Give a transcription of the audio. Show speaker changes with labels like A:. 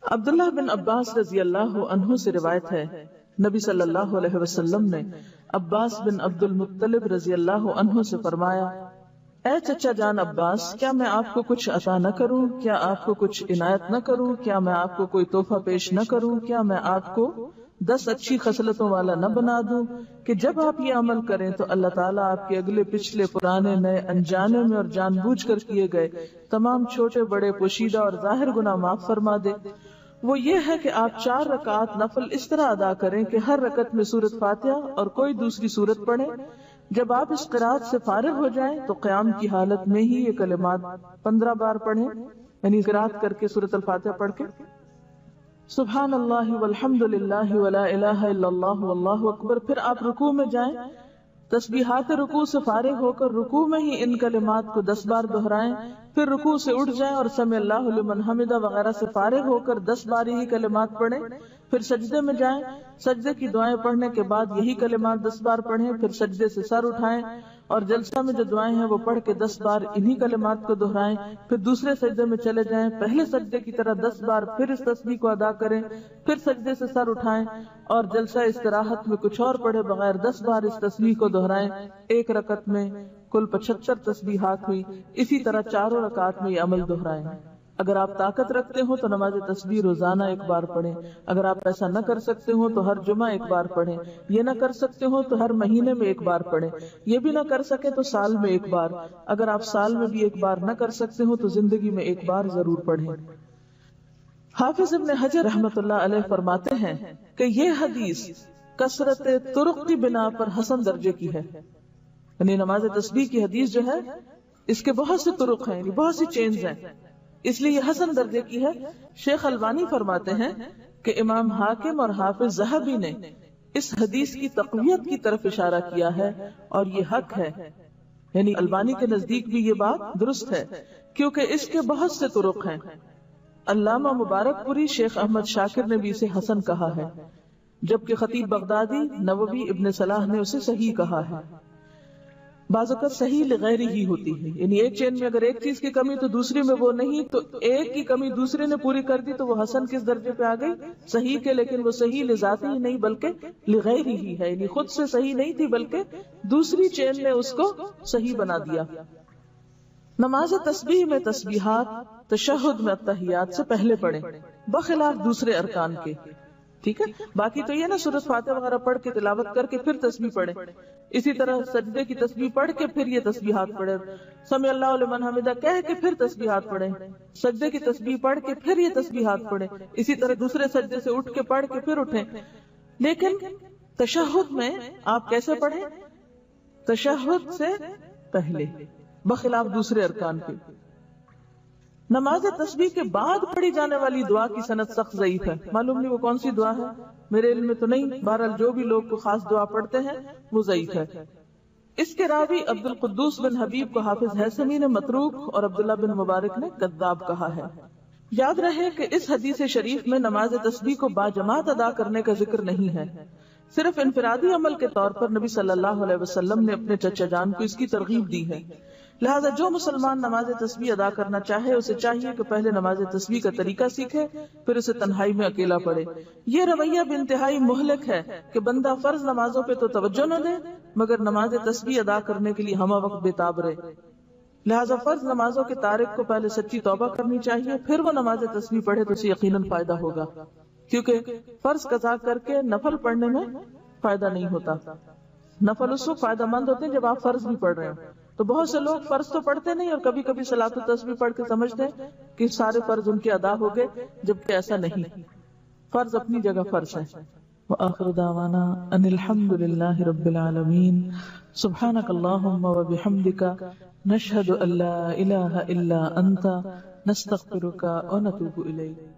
A: عبداللہ بن عباس رضی اللہ عنہ سے روایت ہے، نبی صلی اللہ علیہ وسلم نے عباس بن عبد المطلب رضی اللہ عنہ سے فرمایا، اے چچا جان عباس، کیا میں آپ کو کچھ عطا نہ کروں؟ کیا آپ کو کچھ عنایت نہ کروں؟ کیا میں آپ کو کوئی تحفہ پیش نہ کروں؟ کیا میں آپ کو 10 اچھی خصلتوں والا نہ بنا دوں کہ جب آپ یہ عمل کریں تو اللہ تعالیٰ آپ کے اگلے پچھلے پرانے نئے انجانے میں اور جان بوجھ کر کیے گئے تمام چھوٹے بڑے پوشیدہ اور ظاہر گناہ معاف فرما دے؟ وہ یہ ہے کہ آپ 4 رکعات نفل اس طرح ادا کریں کہ ہر رکعت میں سورۃ فاتحہ اور کوئی دوسری سورت پڑھیں۔ جب آپ اس قرات سے فارغ ہو جائیں تو قیام کی حالت میں ہی یہ کلمات 15 بار پڑھیں، یعنی قرات کر کے سورۃ الفاتحہ پڑھ کے سبحان اللہ والحمد للہ ولا الہ الا اللہ واللہ اکبر۔ پھر آپ رکوع میں جائیں، تسبیحات رکوع سے فارغ ہو کر رکوع میں ہی ان کلمات کو 10 بار دہرائیں، پھر رکوع سے اٹھ جائیں اور سمع اللہ لمن حمدہ وغیرہ سے فارغ ہو کر 10 بار ہی کلمات پڑھیں، پھر سجدے میں جائیں، سجدے کی دعائیں پڑھنے کے بعد یہی کلمات 10 بار پڑھیں، پھر سجدے سے سر اٹھائیں اور جلسہ میں جو دعائیں ہیں وہ پڑھ کے 10 بار انہی کلمات کو دہرائیں، پھر دوسرے سجدے میں چلے جائیں، پہلے سجدے کی طرح 10 بار پھر اس تسبیح کو ادا کریں، پھر سجدے سے سر اٹھائیں اور جلسہ استراحت میں کچھ اور پڑھے بغیر 10 بار اس تسبیح کو دہرائیں۔ ایک رکعت میں کل 75 تسبیحات ہوئی، اسی طرح 4 رکعات میں یہ عمل دہرائیں۔ اگر آپ طاقت رکھتے ہو تو نماز تسبیح روزانہ 1 بار پڑھیں، اگر آپ ایسا نہ کر سکتے ہو تو ہر جمعہ 1 بار پڑھیں، یہ نہ کر سکتے ہو تو ہر مہینے میں 1 بار پڑھیں، یہ بھی نہ کر سکے تو سال میں 1 بار، اگر آپ سال میں بھی 1 بار نہ کر سکتے ہو تو زندگی میں 1 بار ضرور پڑھیں۔ حافظ ابن حجر رحمۃ اللہ علیہ فرماتے ہیں کہ یہ حدیث کثرت طرق کی بنا پر حسن درجے کی ہے، یعنی نماز تسبیح کی حدیث جو ہے اس کے بہت سے طرق ہیں، یعنی بہت سی چینز ہیں، اس لیے یہ حسن درجے کی ہے۔ شیخ البانی فرماتے ہیں کہ امام حاکم اور حافظ ذہبی نے اس حدیث کی تقویت کی طرف اشارہ کیا ہے اور یہ حق ہے، یعنی البانی کے نزدیک بھی یہ بات درست ہے کیونکہ اس کے بہت سے طرق ہیں۔ علامہ مبارک پوری شیخ احمد شاکر نے بھی اسے حسن کہا ہے، جبکہ خطیب بغدادی، نووی، ابن صلاح نے اسے صحیح کہا ہے۔ بعض اوقات صحیح لغیر ہی ہوتی ہے، یعنی ایک چین میں اگر ایک چیز کی کمی تو دوسری میں وہ نہیں، تو ایک کی کمی دوسرے نے پوری کر دی تو وہ حسن کس درجے پہ آ گئی؟ صحیح کے، لیکن وہ صحیح لذاتی ہی نہیں بلکہ لغیر ہی ہے، یعنی خود سے صحیح نہیں تھی بلکہ دوسری چین نے اس کو صحیح بنا دیا۔ نماز تسبیح میں تسبیحات تشہد میں التحیات سے پہلے پڑھیں بخلاف دوسرے ارکان کے، ٹھیک ہے؟ باقی تو یہ نا سورۃ فاتحہ وغیرہ پڑھ کے تلاوت کر کے پھر تسبیح پڑھیں، اسی طرح سجدے کی تسبیح پڑھ کے پھر یہ تسبیحات پڑھیں، سمع اللہ لمن حمدہ کہہ کے پھر تسبیحات پڑھیں، سجدے کی تسبیح پڑھ کے پھر یہ تسبیحات پڑھیں، اسی طرح دوسرے سجدے سے اٹھ کے پڑھ کے پھر اٹھیں۔ لیکن تشہد میں آپ کیسے پڑھیں؟ تشہد سے پہلے بخلاف دوسرے ارکان کے۔ نماز تسبیح کے بعد پڑھی جانے والی دعا کی سند سخت ضعیف ہے، معلوم نہیں وہ کون سی دعا ہے، میرے علم میں تو نہیں، بہرحال جو بھی لوگ کو خاص دعا پڑھتے ہیں وہ ضعیف ہے۔ اس کے راوی عبد القدوس بن حبیب کو حافظ حیثمی نے متروک اور عبداللہ بن مبارک نے کذاب کہا ہے۔ یاد رہے کہ اس حدیث شریف میں نماز تسبیح کو باجماعت ادا کرنے کا ذکر نہیں ہے، صرف انفرادی عمل کے طور پر نبی صلی اللہ علیہ وسلم نے اپنے چچا جان کو اس کی ترغیب دی ہے۔ لہٰذا جو مسلمان نماز تسبیح ادا کرنا چاہے اسے چاہیے کہ پہلے نماز تسبیح کا طریقہ سیکھے، پھر اسے تنہائی میں اکیلا پڑھے۔ یہ رویہ بھی انتہائی مہلک ہے کہ بندہ فرض نمازوں پہ تو توجہ نہ دے مگر نماز تسبیح ادا کرنے کے لیے ہمہ وقت بے تاب رہے۔ لہٰذا فرض نمازوں کے تارک کو پہلے سچی توبہ کرنی چاہیے، پھر وہ نماز تسبیح پڑھے تو اسے یقیناً فائدہ ہوگا، کیونکہ فرض قضا کر کے نفل پڑھنے میں فائدہ نہیں ہوتا۔ نفل اس وقت فائدہ مند ہوتے ہیں جب آپ فرض بھی پڑھ رہے ہیں، تو بہت سے لوگ فرض تو پڑھتے نہیں اور کبھی کبھی صلاۃ التسبیح پڑھ کے سمجھتے ہیں کہ سارے فرض ان کے ادا ہو گئے، جبکہ ایسا نہیں، فرض اپنی جگہ فرض ہے۔ وآخر دعوانا ان الحمد للہ رب العالمین، سبحانک اللہم وبحمدک، نشہد ان لا الہ الا انت، نستغفرک ونتوب الیک۔